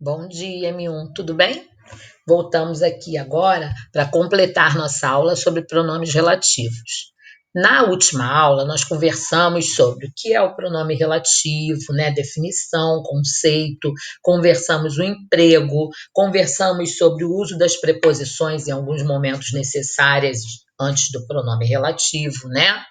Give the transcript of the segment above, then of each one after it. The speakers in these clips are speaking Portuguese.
Bom dia, M1, tudo bem? Voltamos aqui agora para completar nossa aula sobre pronomes relativos. Na última aula, nós conversamos sobre o que é o pronome relativo, né? Definição, conceito, conversamos o emprego, conversamos sobre o uso das preposições em alguns momentos necessárias antes do pronome relativo, né?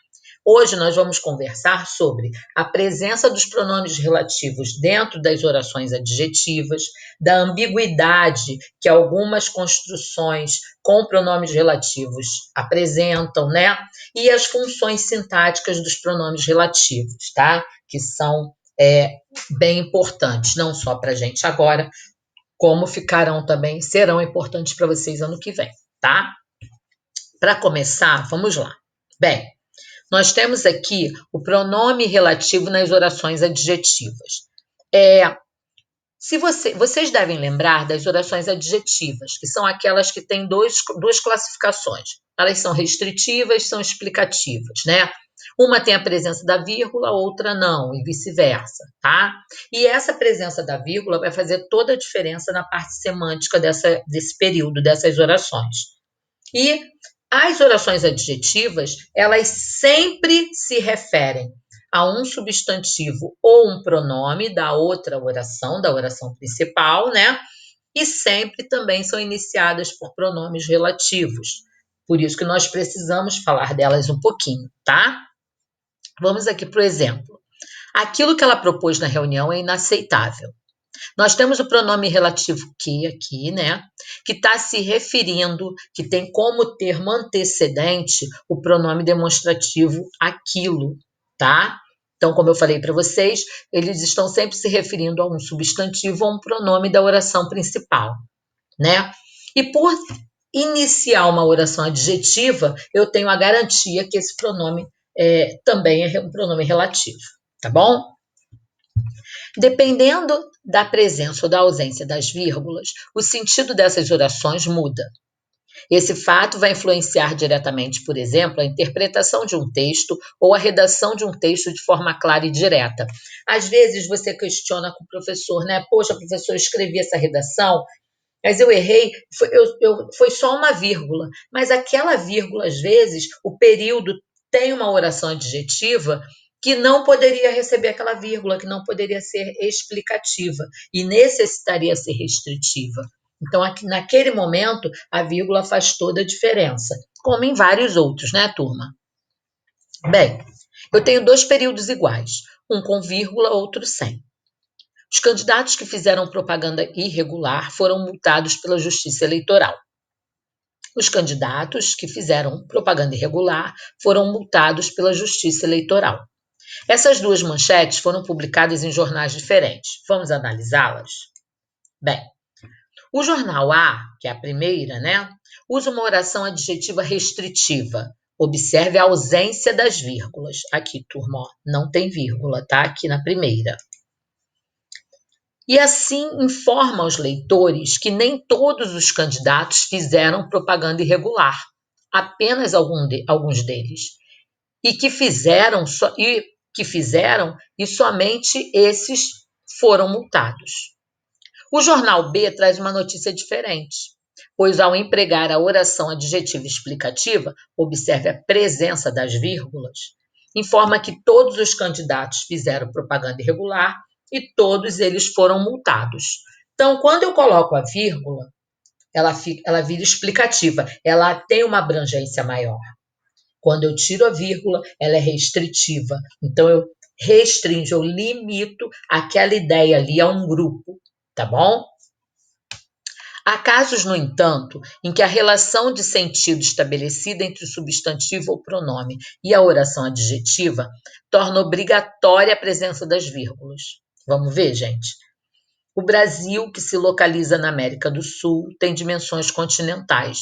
Hoje nós vamos conversar sobre a presença dos pronomes relativos dentro das orações adjetivas, da ambiguidade que algumas construções com pronomes relativos apresentam, né? E as funções sintáticas dos pronomes relativos, tá? Que são bem importantes, não só para a gente agora, como serão importantes para vocês ano que vem, tá? Para começar, vamos lá. Bem, nós temos aqui o pronome relativo nas orações adjetivas. Vocês devem lembrar das orações adjetivas, que são aquelas que têm duas classificações. Elas são restritivas, são explicativas, né? Uma tem a presença da vírgula, outra não, e vice-versa, tá? E essa presença da vírgula vai fazer toda a diferença na parte semântica desse período, dessas orações. E as orações adjetivas, elas sempre se referem a um substantivo ou um pronome da outra oração, da oração principal, né? E sempre também são iniciadas por pronomes relativos. Por isso que nós precisamos falar delas um pouquinho, tá? Vamos aqui para o exemplo. Aquilo que ela propôs na reunião é inaceitável. Nós temos o pronome relativo que aqui, né? Que está se referindo, que tem como termo antecedente o pronome demonstrativo aquilo, tá? Então, como eu falei para vocês, eles estão sempre se referindo a um substantivo ou um pronome da oração principal, né? E por iniciar uma oração adjetiva, eu tenho a garantia que esse pronome também é um pronome relativo, tá bom? Dependendo da presença ou da ausência das vírgulas, o sentido dessas orações muda. Esse fato vai influenciar diretamente, por exemplo, a interpretação de um texto ou a redação de um texto de forma clara e direta. Às vezes você questiona com o professor, né? Poxa, professor, eu escrevi essa redação, mas eu errei, foi só uma vírgula. Mas aquela vírgula, às vezes, o período tem uma oração adjetiva que não poderia receber aquela vírgula, que não poderia ser explicativa e necessitaria ser restritiva. Então, naquele momento, a vírgula faz toda a diferença, como em vários outros, né, turma? Bem, eu tenho dois períodos iguais, um com vírgula, outro sem. Os candidatos que fizeram propaganda irregular foram multados pela Justiça Eleitoral. Os candidatos que fizeram propaganda irregular foram multados pela Justiça Eleitoral. Essas duas manchetes foram publicadas em jornais diferentes. Vamos analisá-las? Bem, o jornal A, que é a primeira, né, usa uma oração adjetiva restritiva. Observe a ausência das vírgulas. Aqui, turma, ó, não tem vírgula, tá? Aqui na primeira. E assim informa aos leitores que nem todos os candidatos fizeram propaganda irregular, apenas alguns deles, e que fizeram e somente esses foram multados. O jornal B traz uma notícia diferente, pois ao empregar a oração adjetiva explicativa, observe a presença das vírgulas, informa que todos os candidatos fizeram propaganda irregular e todos eles foram multados. Então, quando eu coloco a vírgula, ela vira explicativa, ela tem uma abrangência maior. Quando eu tiro a vírgula, ela é restritiva. Então, eu restringo, eu limito aquela ideia ali a um grupo, tá bom? Há casos, no entanto, em que a relação de sentido estabelecida entre o substantivo ou pronome e a oração adjetiva torna obrigatória a presença das vírgulas. Vamos ver, gente? O Brasil, que se localiza na América do Sul, tem dimensões continentais.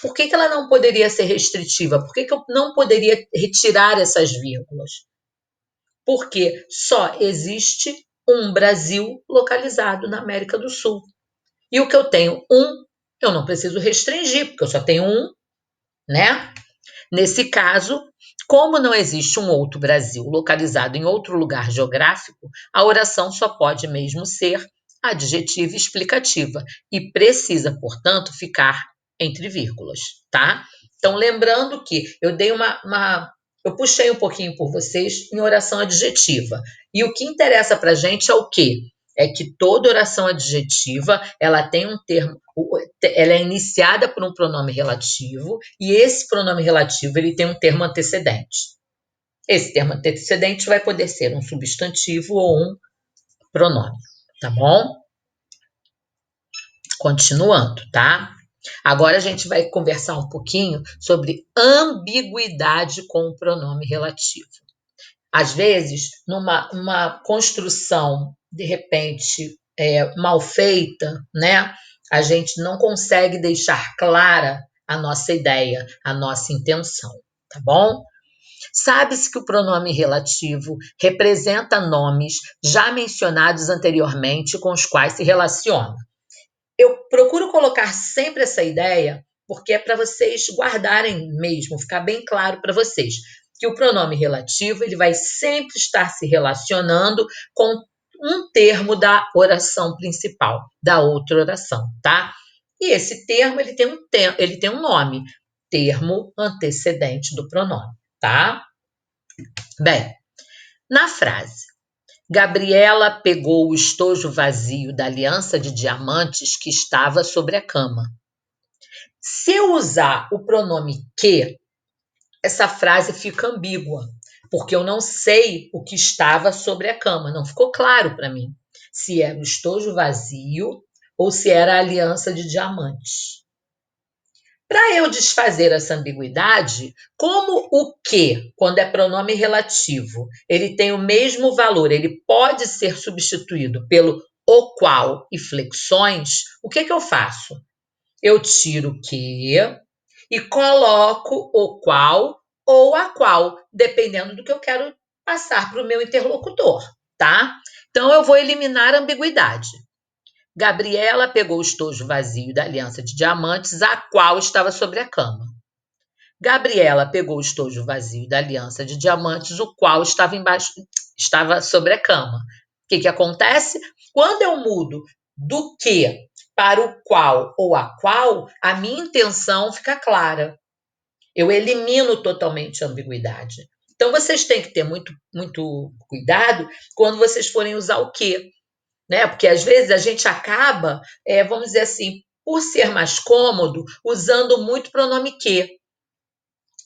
Por que ela não poderia ser restritiva? Por que eu não poderia retirar essas vírgulas? Porque só existe um Brasil localizado na América do Sul. E o que eu tenho eu não preciso restringir, porque eu só tenho um, né? Nesse caso, como não existe um outro Brasil localizado em outro lugar geográfico, a oração só pode mesmo ser adjetiva e explicativa e precisa, portanto, ficar entre vírgulas, tá? Então, lembrando que eu dei eu puxei um pouquinho por vocês em oração adjetiva. E o que interessa para a gente é o quê? É que toda oração adjetiva, ela tem um termo, ela é iniciada por um pronome relativo e esse pronome relativo, ele tem um termo antecedente. Esse termo antecedente vai poder ser um substantivo ou um pronome, tá bom? Continuando, tá? Agora a gente vai conversar um pouquinho sobre ambiguidade com o pronome relativo. Às vezes, numa construção, de repente, mal feita, né? A gente não consegue deixar clara a nossa ideia, a nossa intenção, tá bom? Sabe-se que o pronome relativo representa nomes já mencionados anteriormente com os quais se relaciona. Eu procuro colocar sempre essa ideia, porque é para vocês guardarem mesmo, ficar bem claro para vocês, que o pronome relativo ele vai sempre estar se relacionando com um termo da oração principal, da outra oração, tá? E esse termo ele tem um nome, termo antecedente do pronome, tá? Bem, na frase Gabriela pegou o estojo vazio da aliança de diamantes que estava sobre a cama. Se eu usar o pronome que, essa frase fica ambígua, porque eu não sei o que estava sobre a cama, não ficou claro para mim se era o estojo vazio ou se era a aliança de diamantes. Para eu desfazer essa ambiguidade, como o que, quando é pronome relativo, ele tem o mesmo valor, ele pode ser substituído pelo o qual e flexões, o que eu faço? Eu tiro o que e coloco o qual ou a qual, dependendo do que eu quero passar para o meu interlocutor, tá? Então, eu vou eliminar a ambiguidade. Gabriela pegou o estojo vazio da aliança de diamantes, a qual estava sobre a cama. Gabriela pegou o estojo vazio da aliança de diamantes, o qual estava sobre a cama. O que acontece? Quando eu mudo do que para o qual ou a qual, a minha intenção fica clara. Eu elimino totalmente a ambiguidade. Então, vocês têm que ter muito, muito cuidado quando vocês forem usar o que, né? Porque às vezes a gente acaba, vamos dizer assim, por ser mais cômodo, usando muito pronome que.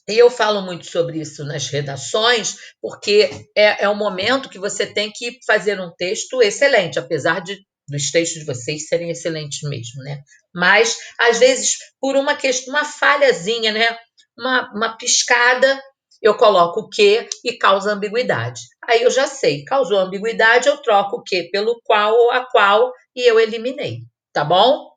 E eu falo muito sobre isso nas redações, porque é um momento que você tem que fazer um texto excelente, apesar dos textos de vocês serem excelentes mesmo, né? Mas, às vezes, por uma questão, uma falhazinha, né? Uma piscada, eu coloco o que e causa ambiguidade. Aí eu já sei, causou ambiguidade, eu troco o que pelo qual ou a qual e eu eliminei, tá bom?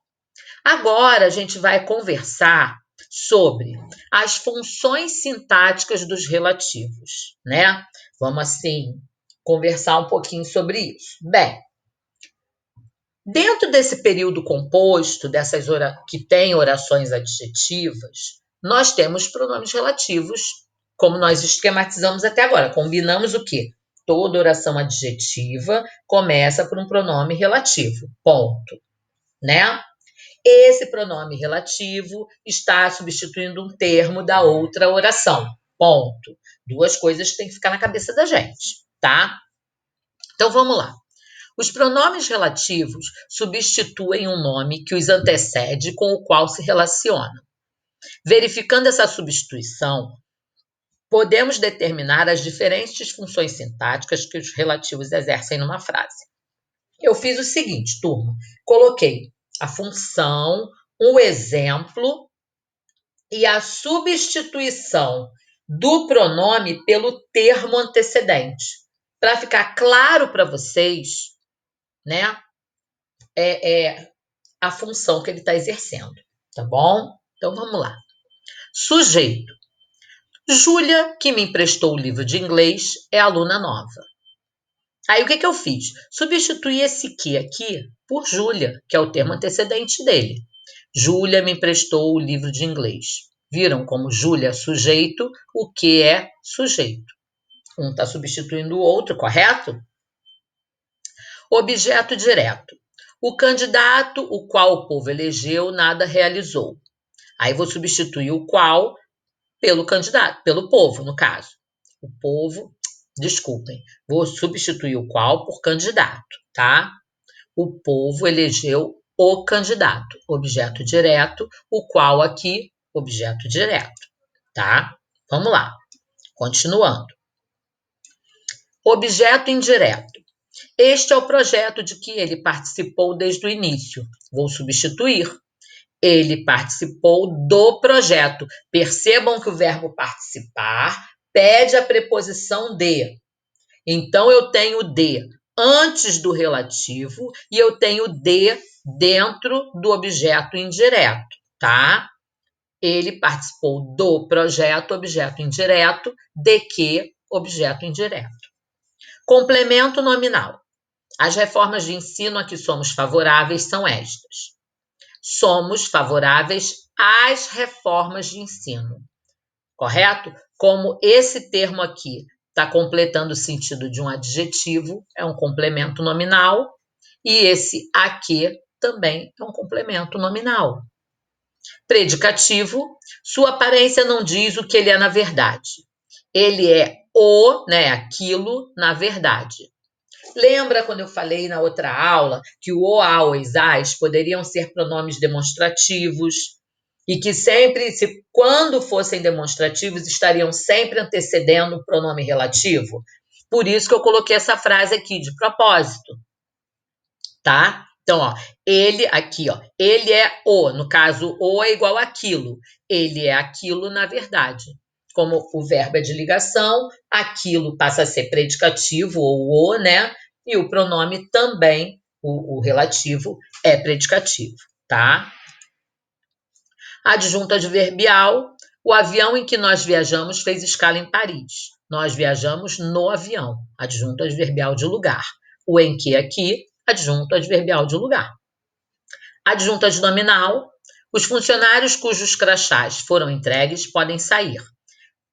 Agora a gente vai conversar sobre as funções sintáticas dos relativos, né? Vamos assim conversar um pouquinho sobre isso. Bem, dentro desse período composto, que tem orações adjetivas, nós temos pronomes relativos, como nós esquematizamos até agora. Combinamos o quê? Toda oração adjetiva começa por um pronome relativo. Ponto, né? Esse pronome relativo está substituindo um termo da outra oração. Ponto. Duas coisas que tem que ficar na cabeça da gente, tá? Então vamos lá. Os pronomes relativos substituem um nome que os antecede com o qual se relacionam. Verificando essa substituição, podemos determinar as diferentes funções sintáticas que os relativos exercem numa frase. Eu fiz o seguinte, turma. Coloquei a função, o exemplo e a substituição do pronome pelo termo antecedente. Para ficar claro para vocês, né, a função que ele está exercendo, tá bom? Então, vamos lá. Sujeito. Júlia, que me emprestou o livro de inglês, é aluna nova. Aí, o que eu fiz? Substituí esse que aqui por Júlia, que é o termo antecedente dele. Júlia me emprestou o livro de inglês. Viram como Júlia é sujeito, o que é sujeito. Um está substituindo o outro, correto? Objeto direto. O candidato, o qual o povo elegeu, nada realizou. Aí vou substituir o qual pelo candidato, pelo povo, no caso. O povo, desculpem, vou substituir o qual por candidato, tá? O povo elegeu o candidato, objeto direto, o qual aqui, objeto direto, tá? Vamos lá, continuando. Objeto indireto. Este é o projeto de que ele participou desde o início. Vou substituir. Ele participou do projeto. Percebam que o verbo participar pede a preposição de. Então, eu tenho de antes do relativo e eu tenho de dentro do objeto indireto, tá? Ele participou do projeto, objeto indireto, de que, objeto indireto. Complemento nominal. As reformas de ensino a que somos favoráveis são estas. Somos favoráveis às reformas de ensino, correto? Como esse termo aqui está completando o sentido de um adjetivo, é um complemento nominal, e esse a que também é um complemento nominal. Predicativo, sua aparência não diz o que ele é na verdade. Ele é aquilo na verdade. Lembra quando eu falei na outra aula que o, a, os, as poderiam ser pronomes demonstrativos e que sempre, quando fossem demonstrativos, estariam sempre antecedendo o pronome relativo? Por isso que eu coloquei essa frase aqui de propósito, tá? Então, ó, ele aqui, ó, ele é o, no caso, o é igual àquilo. Ele é aquilo na verdade. Como o verbo é de ligação, aquilo passa a ser predicativo ou o, né? E o pronome também, o relativo, é predicativo, tá? Adjunto adverbial, o avião em que nós viajamos fez escala em Paris. Nós viajamos no avião, adjunto adverbial de lugar. O em que aqui, adjunto adverbial de lugar. Adjunto adnominal, os funcionários cujos crachás foram entregues podem sair.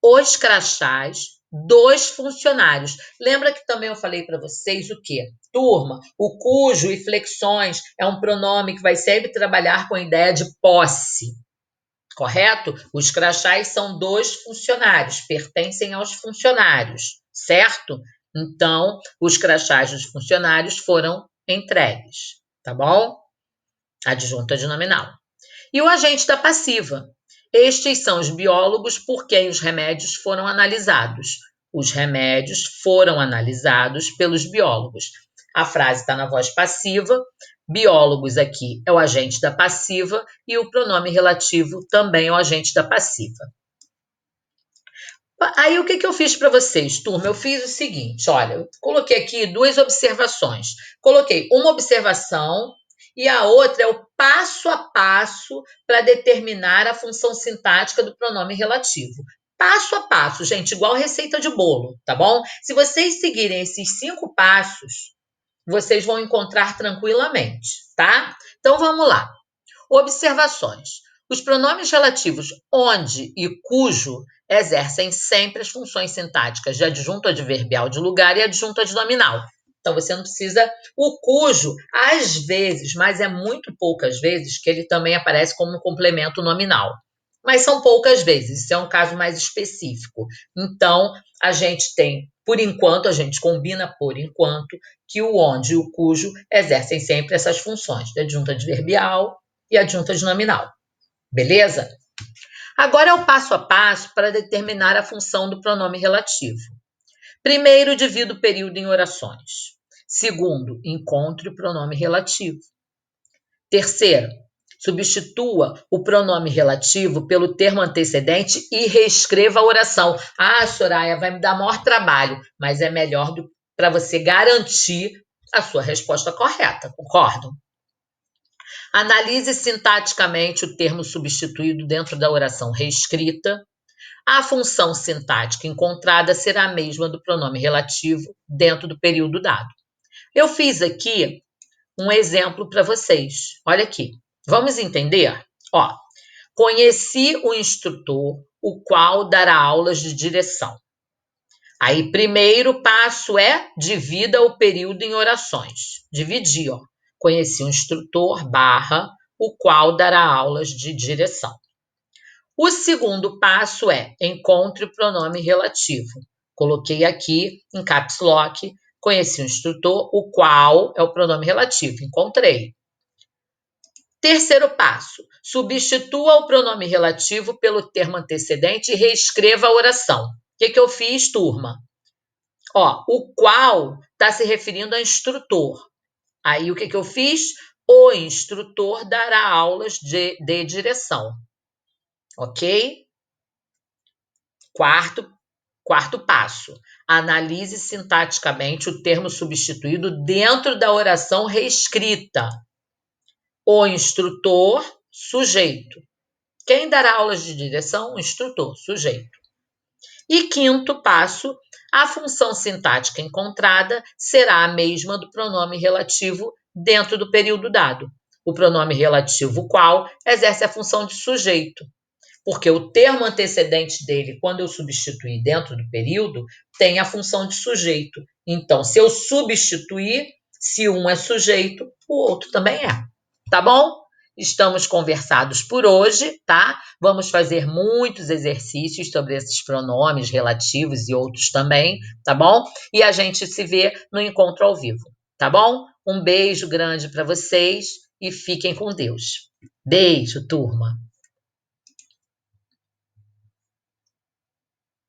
Os crachás dos funcionários. Lembra que também eu falei para vocês o quê? Turma, o cujo e flexões é um pronome que vai sempre trabalhar com a ideia de posse, correto? Os crachás são dos funcionários, pertencem aos funcionários, certo? Então, os crachás dos funcionários foram entregues, tá bom? Adjunto adnominal. E o agente da passiva. Estes são os biólogos por quem os remédios foram analisados. Os remédios foram analisados pelos biólogos. A frase está na voz passiva. Biólogos aqui é o agente da passiva e o pronome relativo também é o agente da passiva. Aí, o que eu fiz para vocês, turma? Eu fiz o seguinte, olha, eu coloquei aqui duas observações. Coloquei uma observação e a outra é o passo a passo para determinar a função sintática do pronome relativo. Passo a passo, gente, igual receita de bolo, tá bom? Se vocês seguirem esses 5 passos, vocês vão encontrar tranquilamente, tá? Então, vamos lá. Observações. Os pronomes relativos onde e cujo exercem sempre as funções sintáticas de adjunto adverbial de lugar e adjunto adnominal. Então, você não precisa... O cujo, às vezes, mas é muito poucas vezes, que ele também aparece como um complemento nominal. Mas são poucas vezes, isso é um caso mais específico. Então, a gente tem, por enquanto, a gente combina por enquanto, que o onde e o cujo exercem sempre essas funções de adjunto adverbial e adjunta adnominal. Beleza? Agora é o passo a passo para determinar a função do pronome relativo. Primeiro, divida o período em orações. Segundo, encontre o pronome relativo. Terceiro, substitua o pronome relativo pelo termo antecedente e reescreva a oração. Ah, Soraya, vai me dar maior trabalho, mas é melhor para você garantir a sua resposta correta, concordam? Analise sintaticamente o termo substituído dentro da oração reescrita. A função sintática encontrada será a mesma do pronome relativo dentro do período dado. Eu fiz aqui um exemplo para vocês. Olha aqui. Vamos entender? Ó, conheci o instrutor, o qual dará aulas de direção. Aí, primeiro passo é divida o período em orações. Dividir, ó. conheci um instrutor barra o qual dará aulas de direção. O segundo passo é encontre o pronome relativo. Coloquei aqui em caps lock, conheci um instrutor, o qual é o pronome relativo, encontrei. Terceiro passo, substitua o pronome relativo pelo termo antecedente e reescreva a oração. O que eu fiz, turma? O qual está se referindo a instrutor. Aí, o que eu fiz? O instrutor dará aulas de direção. Ok? Quarto passo, analise sintaticamente o termo substituído dentro da oração reescrita. O instrutor, sujeito. Quem dará aulas de direção? O instrutor, sujeito. E quinto passo, a função sintática encontrada será a mesma do pronome relativo dentro do período dado. O pronome relativo qual exerce a função de sujeito, porque o termo antecedente dele, quando eu substituir dentro do período, tem a função de sujeito. Então, se eu substituir, se um é sujeito, o outro também é. Tá bom? Estamos conversados por hoje, tá? Vamos fazer muitos exercícios sobre esses pronomes relativos e outros também, tá bom? E a gente se vê no encontro ao vivo, tá bom? Um beijo grande para vocês e fiquem com Deus. Beijo, turma!